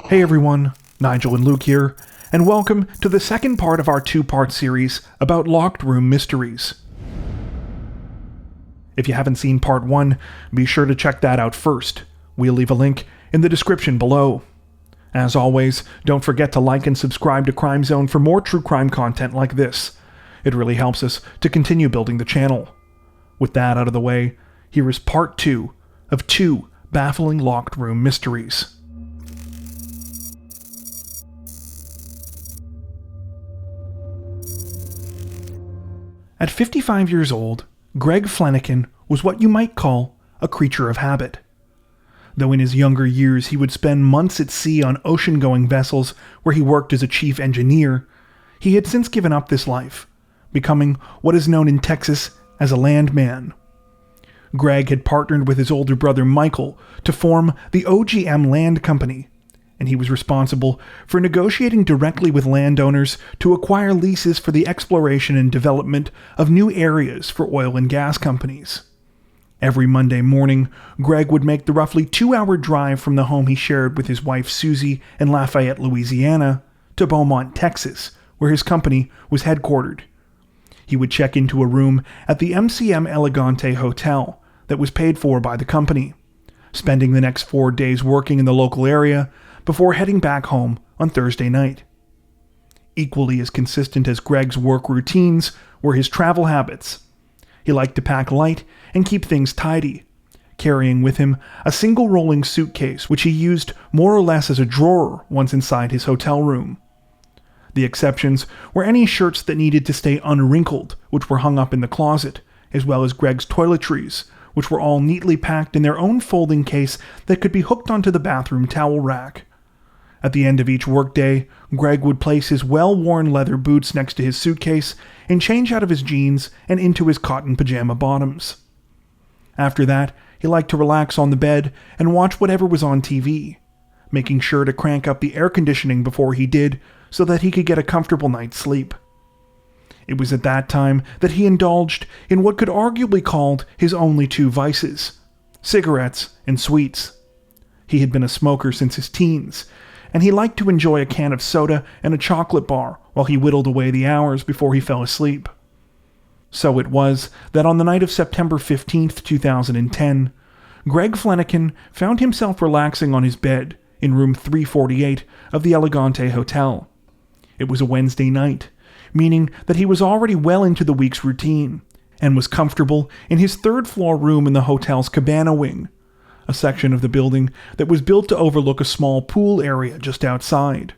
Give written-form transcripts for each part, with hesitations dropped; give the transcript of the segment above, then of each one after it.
Hey everyone, Nigel and Luke here, and welcome to the second part of our two-part series about locked room mysteries. If you haven't seen part 1, be sure to check that out first. We'll leave a link in the description below. As always, don't forget to like and subscribe to Crime Zone for more true crime content like this. It really helps us to continue building the channel. With that out of the way, here is part 2 of 2 baffling locked room mysteries. At 55 years old, Greg Fleniken was what you might call a creature of habit. Though in his younger years he would spend months at sea on ocean-going vessels where he worked as a chief engineer, he had since given up this life, becoming what is known in Texas as a landman. Greg had partnered with his older brother Michael to form the OGM Land Company, and he was responsible for negotiating directly with landowners to acquire leases for the exploration and development of new areas for oil and gas companies. Every Monday morning, Greg would make the roughly 2-hour drive from the home he shared with his wife Susie in Lafayette, Louisiana, to Beaumont, Texas, where his company was headquartered. He would check into a room at the MCM Elegante Hotel that was paid for by the company, spending the next 4 days working in the local area before heading back home on Thursday night. Equally as consistent as Greg's work routines were his travel habits. He liked to pack light and keep things tidy, carrying with him a single rolling suitcase which he used more or less as a drawer once inside his hotel room. The exceptions were any shirts that needed to stay unwrinkled, which were hung up in the closet, as well as Greg's toiletries, which were all neatly packed in their own folding case that could be hooked onto the bathroom towel rack. At the end of each workday, Greg would place his well-worn leather boots next to his suitcase and change out of his jeans and into his cotton pajama bottoms. After that, he liked to relax on the bed and watch whatever was on TV, making sure to crank up the air conditioning before he did so that he could get a comfortable night's sleep. It was at that time that he indulged in what could arguably be called his only 2 vices: cigarettes and sweets. He had been a smoker since his teens, and he liked to enjoy a can of soda and a chocolate bar while he whittled away the hours before he fell asleep. So it was that on the night of September 15th, 2010, Greg Fleniken found himself relaxing on his bed in room 348 of the Elegante Hotel. It was a Wednesday night, meaning that he was already well into the week's routine, and was comfortable in his 3rd-floor room in the hotel's cabana wing, a section of the building that was built to overlook a small pool area just outside.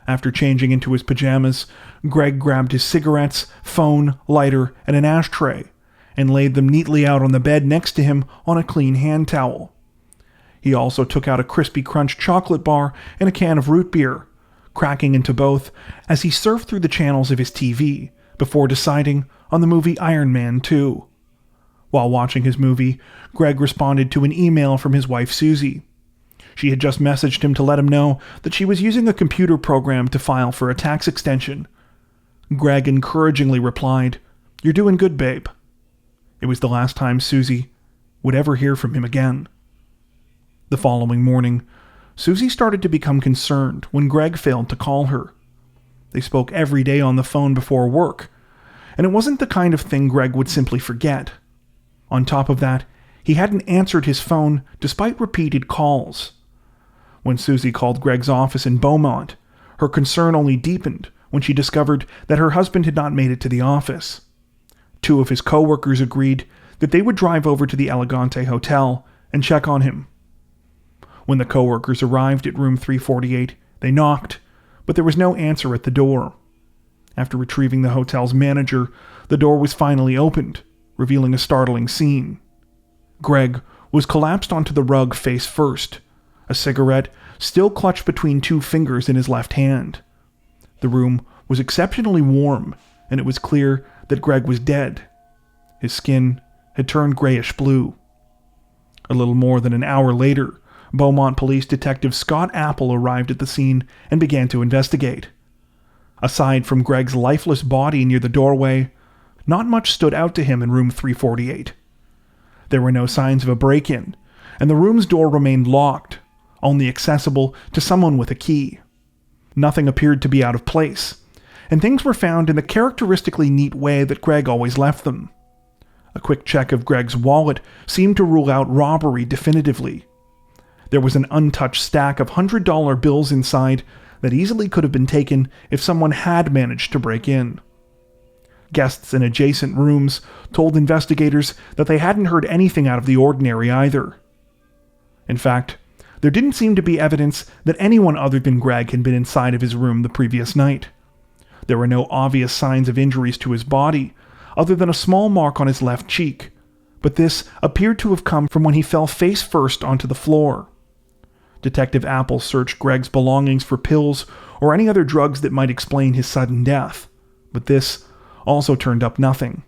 After changing into his pajamas, Greg grabbed his cigarettes, phone, lighter, and an ashtray, and laid them neatly out on the bed next to him on a clean hand towel. He also took out a Crispy Crunch chocolate bar and a can of root beer, cracking into both as he surfed through the channels of his TV before deciding on the movie Iron Man 2. While watching his movie, Greg responded to an email from his wife Susie. She had just messaged him to let him know that she was using a computer program to file for a tax extension. Greg encouragingly replied, "You're doing good, babe." It was the last time Susie would ever hear from him again. The following morning, Susie started to become concerned when Greg failed to call her. They spoke every day on the phone before work, and it wasn't the kind of thing Greg would simply forget. On top of that, he hadn't answered his phone despite repeated calls. When Susie called Greg's office in Beaumont, her concern only deepened when she discovered that her husband had not made it to the office. 2 of his co-workers agreed that they would drive over to the Elegante Hotel and check on him. When the co-workers arrived at room 348, they knocked, but there was no answer at the door. After retrieving the hotel's manager, the door was finally opened, revealing a startling scene. Greg was collapsed onto the rug face first, a cigarette still clutched between 2 fingers in his left hand. The room was exceptionally warm, and it was clear that Greg was dead. His skin had turned grayish blue. A little more than an hour later, Beaumont Police Detective Scott Apple arrived at the scene and began to investigate. Aside from Greg's lifeless body near the doorway, not much stood out to him in room 348. There were no signs of a break-in, and the room's door remained locked, only accessible to someone with a key. Nothing appeared to be out of place, and things were found in the characteristically neat way that Greg always left them. A quick check of Greg's wallet seemed to rule out robbery definitively. There was an untouched stack of $100 bills inside that easily could have been taken if someone had managed to break in. Guests in adjacent rooms told investigators that they hadn't heard anything out of the ordinary either. In fact, there didn't seem to be evidence that anyone other than Greg had been inside of his room the previous night. There were no obvious signs of injuries to his body, other than a small mark on his left cheek, but this appeared to have come from when he fell face first onto the floor. Detective Apple searched Greg's belongings for pills or any other drugs that might explain his sudden death, but this also turned up nothing.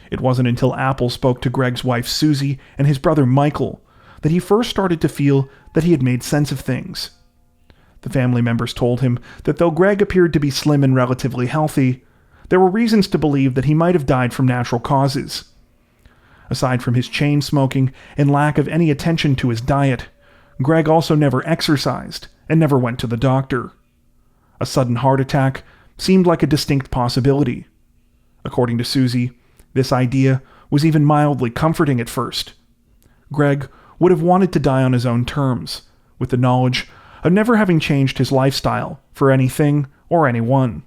It wasn't until Apple spoke to Greg's wife Susie and his brother Michael that he first started to feel that he had made sense of things. The family members told him that though Greg appeared to be slim and relatively healthy, there were reasons to believe that he might have died from natural causes. Aside from his chain smoking and lack of any attention to his diet, Greg also never exercised and never went to the doctor. A sudden heart attack seemed like a distinct possibility. According to Susie, this idea was even mildly comforting at first. Greg would have wanted to die on his own terms, with the knowledge of never having changed his lifestyle for anything or anyone.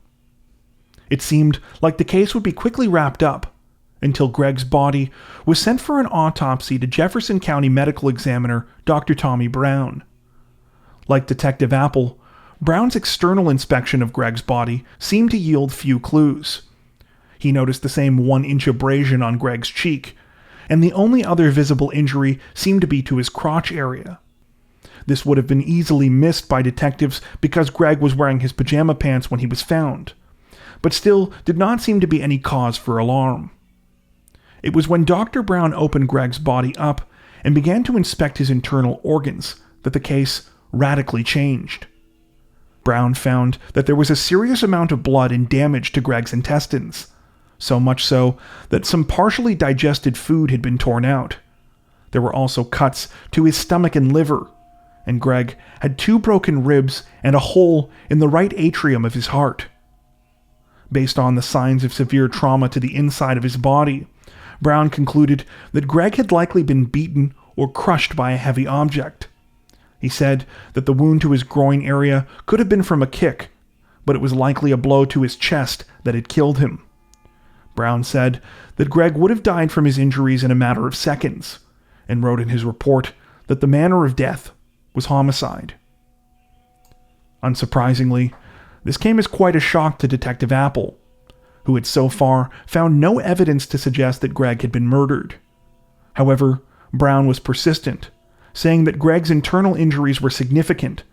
It seemed like the case would be quickly wrapped up until Greg's body was sent for an autopsy to Jefferson County Medical Examiner Dr. Tommy Brown. Like Detective Apple, Brown's external inspection of Greg's body seemed to yield few clues. He noticed the same 1-inch abrasion on Greg's cheek, and the only other visible injury seemed to be to his crotch area. This would have been easily missed by detectives because Greg was wearing his pajama pants when he was found, but still did not seem to be any cause for alarm. It was when Dr. Brown opened Greg's body up and began to inspect his internal organs that the case radically changed. Brown found that there was a serious amount of blood and damage to Greg's intestines, so much so that some partially digested food had been torn out. There were also cuts to his stomach and liver, and Greg had 2 broken ribs and a hole in the right atrium of his heart. Based on the signs of severe trauma to the inside of his body, Brown concluded that Greg had likely been beaten or crushed by a heavy object. He said that the wound to his groin area could have been from a kick, but it was likely a blow to his chest that had killed him. Brown said that Greg would have died from his injuries in a matter of seconds, and wrote in his report that the manner of death was homicide. Unsurprisingly, this came as quite a shock to Detective Apple, who had so far found no evidence to suggest that Greg had been murdered. However, Brown was persistent, saying that Greg's internal injuries were significant,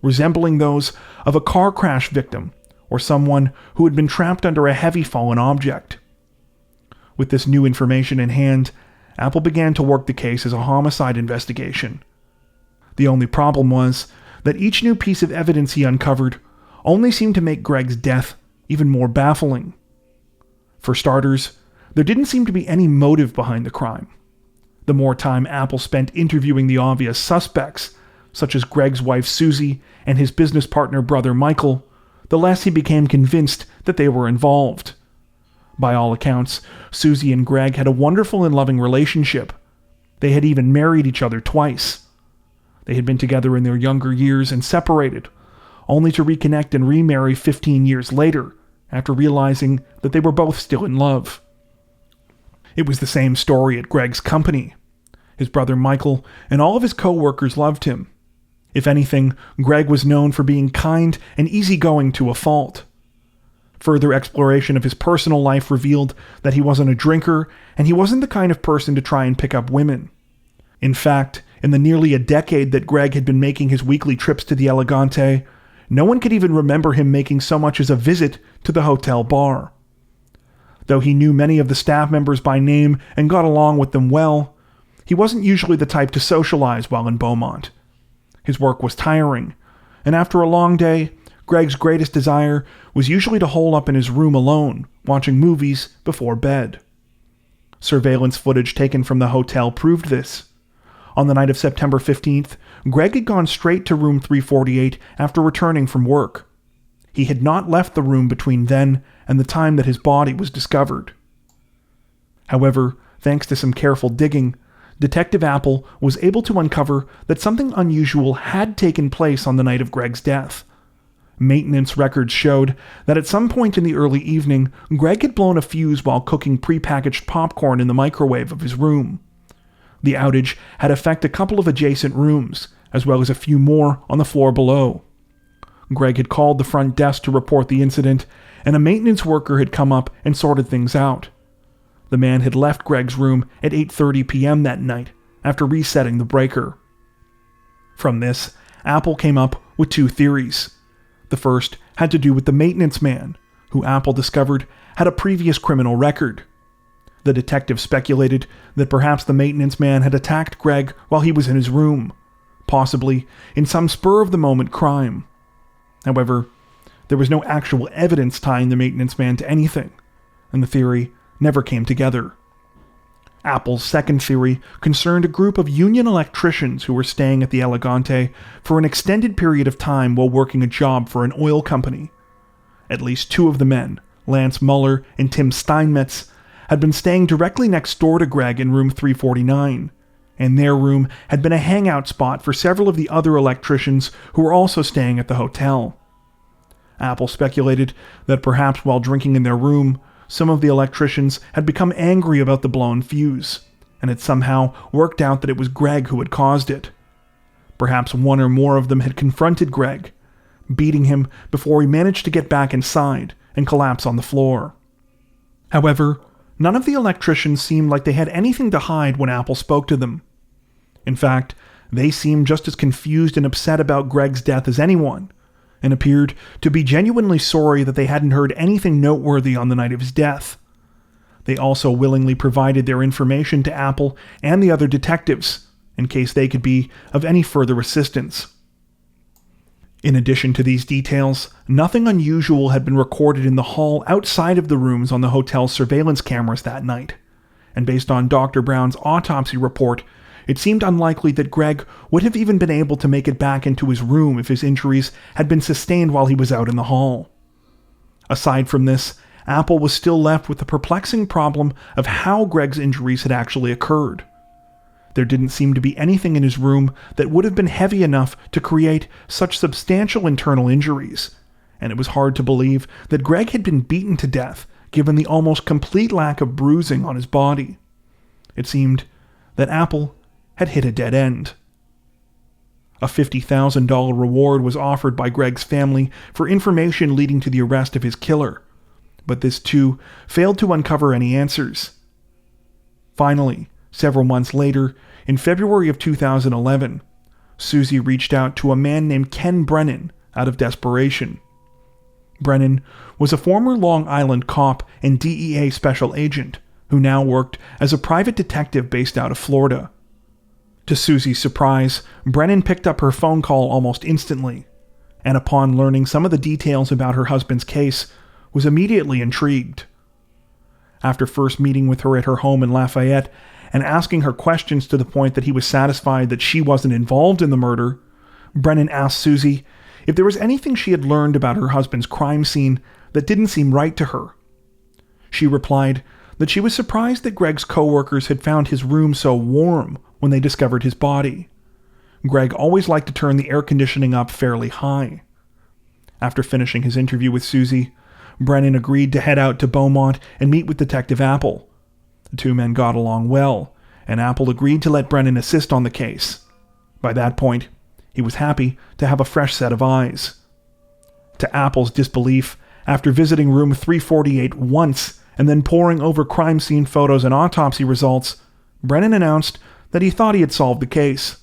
resembling those of a car crash victim or someone who had been trapped under a heavy fallen object. With this new information in hand, Apple began to work the case as a homicide investigation. The only problem was that each new piece of evidence he uncovered only seemed to make Greg's death even more baffling. For starters, there didn't seem to be any motive behind the crime. The more time Apple spent interviewing the obvious suspects, such as Greg's wife Susie and his business partner brother Michael, the less he became convinced that they were involved. By all accounts, Susie and Greg had a wonderful and loving relationship. They had even married each other twice. They had been together in their younger years and separated, only to reconnect and remarry 15 years later, after realizing that they were both still in love. It was the same story at Greg's company. His brother Michael and all of his co-workers loved him. If anything, Greg was known for being kind and easygoing to a fault. Further exploration of his personal life revealed that he wasn't a drinker, and he wasn't the kind of person to try and pick up women. In fact, in the nearly a decade that Greg had been making his weekly trips to the Elegante, no one could even remember him making so much as a visit to the hotel bar. Though he knew many of the staff members by name and got along with them well, he wasn't usually the type to socialize while in Beaumont. His work was tiring, and after a long day, Greg's greatest desire was usually to hole up in his room alone, watching movies before bed. Surveillance footage taken from the hotel proved this. On the night of September 15th, Greg had gone straight to room 348 after returning from work. He had not left the room between then and the time that his body was discovered. However, thanks to some careful digging, Detective Apple was able to uncover that something unusual had taken place on the night of Greg's death. Maintenance records showed that at some point in the early evening, Greg had blown a fuse while cooking prepackaged popcorn in the microwave of his room. The outage had affected a couple of adjacent rooms, as well as a few more on the floor below. Greg had called the front desk to report the incident, and a maintenance worker had come up and sorted things out. The man had left Greg's room at 8:30 p.m. that night, after resetting the breaker. From this, Apple came up with two theories. The first had to do with the maintenance man, who Apple discovered had a previous criminal record. The detective speculated that perhaps the maintenance man had attacked Greg while he was in his room, possibly in some spur-of-the-moment crime. However, there was no actual evidence tying the maintenance man to anything, and the theory never came together. Apple's second theory concerned a group of union electricians who were staying at the Elegante for an extended period of time while working a job for an oil company. At least two of the men, Lance Muller and Tim Steinmetz, had been staying directly next door to Greg in room 349, and their room had been a hangout spot for several of the other electricians who were also staying at the hotel. Apple speculated that perhaps while drinking in their room, some of the electricians had become angry about the blown fuse, and had somehow worked out that it was Greg who had caused it. Perhaps one or more of them had confronted Greg, beating him before he managed to get back inside and collapse on the floor. However, none of the electricians seemed like they had anything to hide when Apple spoke to them. In fact, they seemed just as confused and upset about Greg's death as anyone, and appeared to be genuinely sorry that they hadn't heard anything noteworthy on the night of his death. They also willingly provided their information to Apple and the other detectives, in case they could be of any further assistance. In addition to these details, nothing unusual had been recorded in the hall outside of the rooms on the hotel's surveillance cameras that night, and based on Dr. Brown's autopsy report, it seemed unlikely that Greg would have even been able to make it back into his room if his injuries had been sustained while he was out in the hall. Aside from this, Apple was still left with the perplexing problem of how Greg's injuries had actually occurred. There didn't seem to be anything in his room that would have been heavy enough to create such substantial internal injuries, and it was hard to believe that Greg had been beaten to death given the almost complete lack of bruising on his body. It seemed that Apple had hit a dead end. A $50,000 reward was offered by Greg's family for information leading to the arrest of his killer, but this too failed to uncover any answers. Finally, several months later, in February of 2011, Susie reached out to a man named Ken Brennan out of desperation. Brennan was a former Long Island cop and DEA special agent who now worked as a private detective based out of Florida. To Susie's surprise, Brennan picked up her phone call almost instantly, and upon learning some of the details about her husband's case, was immediately intrigued. After first meeting with her at her home in Lafayette and asking her questions to the point that he was satisfied that she wasn't involved in the murder, Brennan asked Susie if there was anything she had learned about her husband's crime scene that didn't seem right to her. She replied that she was surprised that Greg's coworkers had found his room so warm when they discovered his body. Greg always liked to turn the air conditioning up fairly high. After finishing his interview with Susie, Brennan agreed to head out to Beaumont and meet with Detective Apple. The two men got along well, and Apple agreed to let Brennan assist on the case. By that point, he was happy to have a fresh set of eyes. To Apple's disbelief, after visiting room 348 once and then poring over crime scene photos and autopsy results, Brennan announced that he thought he had solved the case.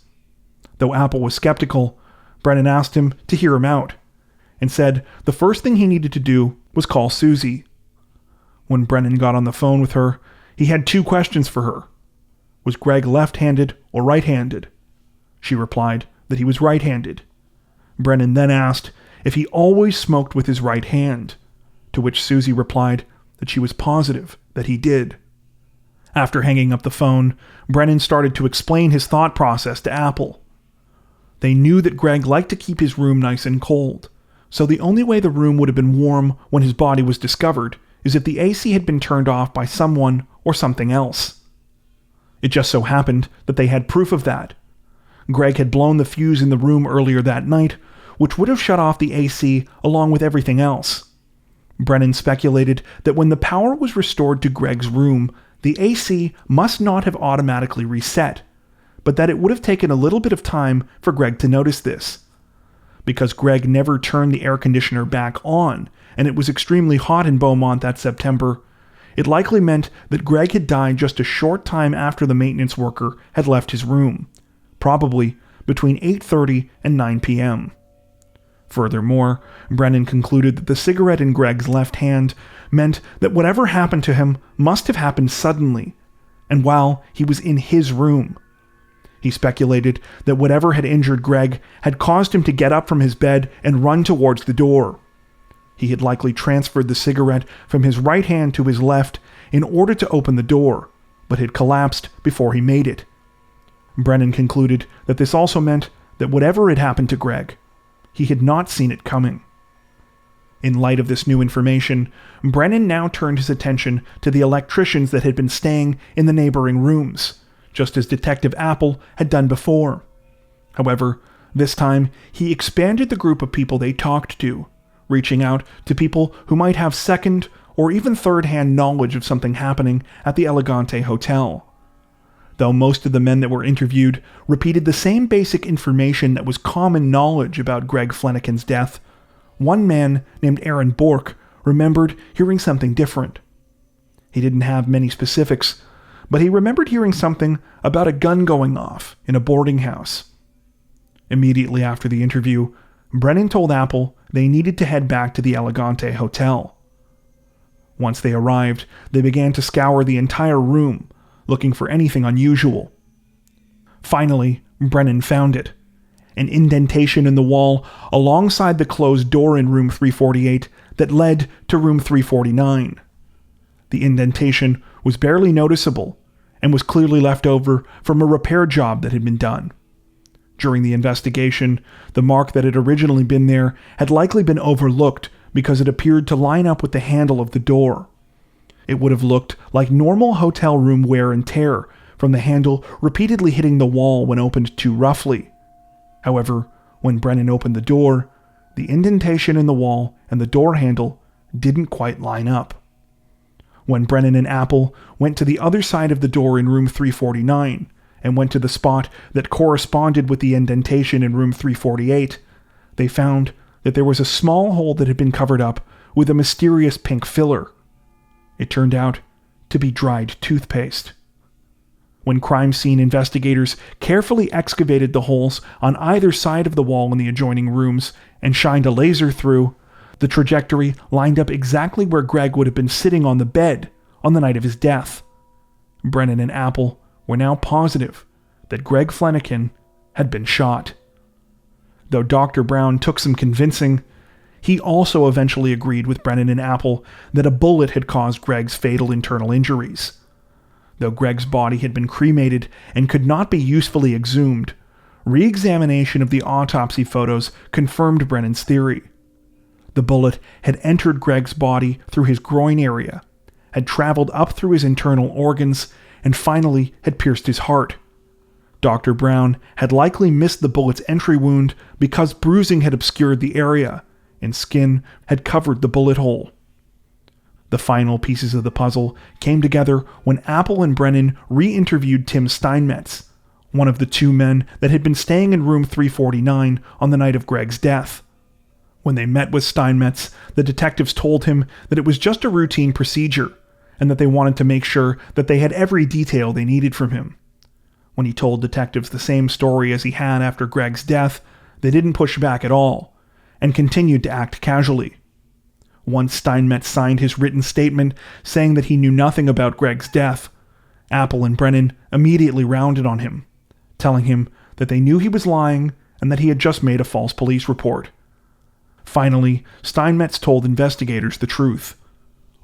Though Apple was skeptical, Brennan asked him to hear him out, and said the first thing he needed to do was call Susie. When Brennan got on the phone with her, he had two questions for her. Was Greg left-handed or right-handed? She replied that he was right-handed. Brennan then asked if he always smoked with his right hand, to which Susie replied that she was positive that he did. After hanging up the phone, Brennan started to explain his thought process to Apple. They knew that Greg liked to keep his room nice and cold, so the only way the room would have been warm when his body was discovered is if the AC had been turned off by someone or something else. It just so happened that they had proof of that. Greg had blown the fuse in the room earlier that night, which would have shut off the AC along with everything else. Brennan speculated that when the power was restored to Greg's room, the AC must not have automatically reset, but that it would have taken a little bit of time for Greg to notice this. Because Greg never turned the air conditioner back on, and it was extremely hot in Beaumont that September, it likely meant that Greg had died just a short time after the maintenance worker had left his room, probably between 8:30 and 9 p.m. Furthermore, Brennan concluded that the cigarette in Greg's left hand meant that whatever happened to him must have happened suddenly, and while he was in his room. He speculated that whatever had injured Greg had caused him to get up from his bed and run towards the door. He had likely transferred the cigarette from his right hand to his left in order to open the door, but had collapsed before he made it. Brennan concluded that this also meant that whatever had happened to Greg, he had not seen it coming. In light of this new information, Brennan now turned his attention to the electricians that had been staying in the neighboring rooms, just as Detective Apple had done before. However, this time he expanded the group of people they talked to, reaching out to people who might have second or even third-hand knowledge of something happening at the Elegante Hotel. Though most of the men that were interviewed repeated the same basic information that was common knowledge about Greg Fleniken's death, one man named Aaron Bork remembered hearing something different. He didn't have many specifics, but he remembered hearing something about a gun going off in a boarding house. Immediately after the interview, Brennan told Apple they needed to head back to the Elegante Hotel. Once they arrived, they began to scour the entire room, looking for anything unusual. Finally, Brennan found it. An indentation in the wall alongside the closed door in room 348 that led to room 349. The indentation was barely noticeable and was clearly left over from a repair job that had been done. During the investigation, the mark that had originally been there had likely been overlooked because it appeared to line up with the handle of the door. It would have looked like normal hotel room wear and tear from the handle repeatedly hitting the wall when opened too roughly. However, when Brennan opened the door, the indentation in the wall and the door handle didn't quite line up. When Brennan and Apple went to the other side of the door in room 349 and went to the spot that corresponded with the indentation in room 348, they found that there was a small hole that had been covered up with a mysterious pink filler. It turned out to be dried toothpaste. When crime scene investigators carefully excavated the holes on either side of the wall in the adjoining rooms and shined a laser through, the trajectory lined up exactly where Greg would have been sitting on the bed on the night of his death. Brennan and Apple were now positive that Greg Fleniken had been shot. Though Dr. Brown took some convincing, he also eventually agreed with Brennan and Apple that a bullet had caused Greg's fatal internal injuries. Though Greg's body had been cremated and could not be usefully exhumed, re-examination of the autopsy photos confirmed Brennan's theory. The bullet had entered Greg's body through his groin area, had traveled up through his internal organs, and finally had pierced his heart. Dr. Brown had likely missed the bullet's entry wound because bruising had obscured the area, and skin had covered the bullet hole. The final pieces of the puzzle came together when Apple and Brennan re-interviewed Tim Steinmetz, one of the two men that had been staying in room 349 on the night of Greg's death. When they met with Steinmetz, the detectives told him that it was just a routine procedure, and that they wanted to make sure that they had every detail they needed from him. When he told detectives the same story as he had after Greg's death, they didn't push back at all, and continued to act casually. Once Steinmetz signed his written statement saying that he knew nothing about Greg's death, Apple and Brennan immediately rounded on him, telling him that they knew he was lying and that he had just made a false police report. Finally, Steinmetz told investigators the truth.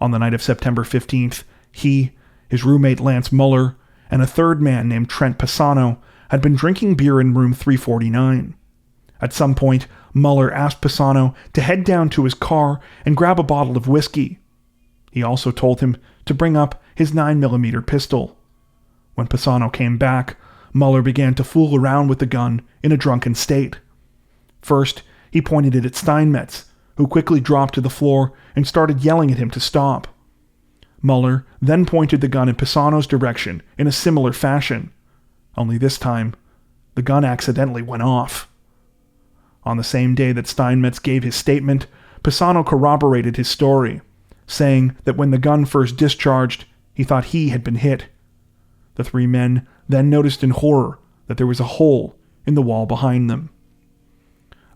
On the night of September 15th, he His roommate Lance Muller and a third man named Trent Pisano had been drinking beer in room 349. At some point, Muller asked Pisano to head down to his car and grab a bottle of whiskey. He also told him to bring up his 9mm pistol. When Pisano came back, Muller began to fool around with the gun in a drunken state. First, he pointed it at Steinmetz, who quickly dropped to the floor and started yelling at him to stop. Muller then pointed the gun in Pisano's direction in a similar fashion. Only this time, the gun accidentally went off. On the same day that Steinmetz gave his statement, Pisano corroborated his story, saying that when the gun first discharged, he thought he had been hit. The three men then noticed in horror that there was a hole in the wall behind them.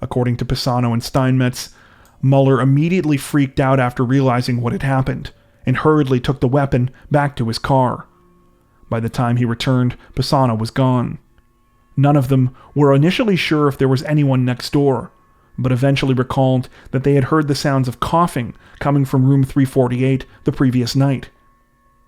According to Pisano and Steinmetz, Muller immediately freaked out after realizing what had happened and hurriedly took the weapon back to his car. By the time he returned, Pisano was gone. None of them were initially sure if there was anyone next door, but eventually recalled that they had heard the sounds of coughing coming from room 348 the previous night.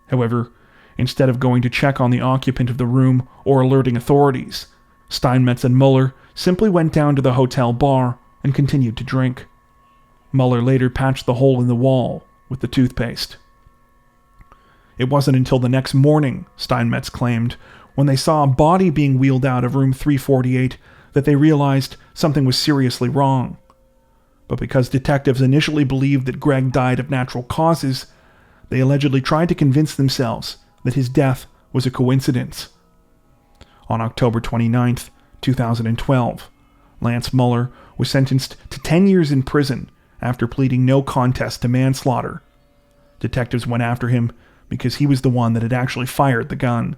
However, instead of going to check on the occupant of the room or alerting authorities, Steinmetz and Muller simply went down to the hotel bar and continued to drink. Muller later patched the hole in the wall with the toothpaste. It wasn't until the next morning, Steinmetz claimed, when they saw a body being wheeled out of room 348 that they realized something was seriously wrong. But because detectives initially believed that Greg died of natural causes, they allegedly tried to convince themselves that his death was a coincidence. On October 29, 2012, Lance Muller was sentenced to 10 years in prison after pleading no contest to manslaughter. Detectives went after him because he was the one that had actually fired the gun.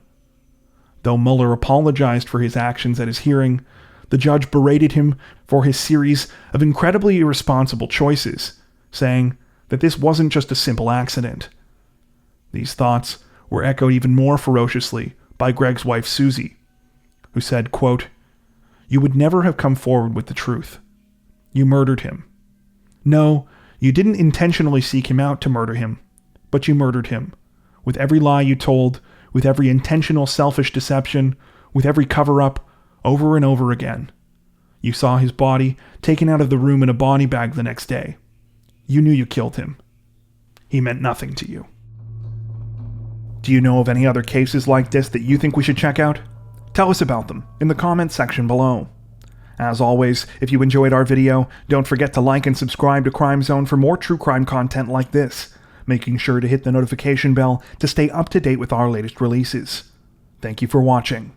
Though Muller apologized for his actions at his hearing, the judge berated him for his series of incredibly irresponsible choices, saying that this wasn't just a simple accident. These thoughts were echoed even more ferociously by Greg's wife Susie, who said, quote, "You would never have come forward with the truth. You murdered him. No, you didn't intentionally seek him out to murder him, but you murdered him. With every lie you told, with every intentional selfish deception, with every cover-up, over and over again. You saw his body taken out of the room in a body bag the next day. You knew you killed him. He meant nothing to you." Do you know of any other cases like this that you think we should check out? Tell us about them in the comments section below. As always, if you enjoyed our video, don't forget to like and subscribe to Crime Zone for more true crime content like this, making sure to hit the notification bell to stay up to date with our latest releases. Thank you for watching.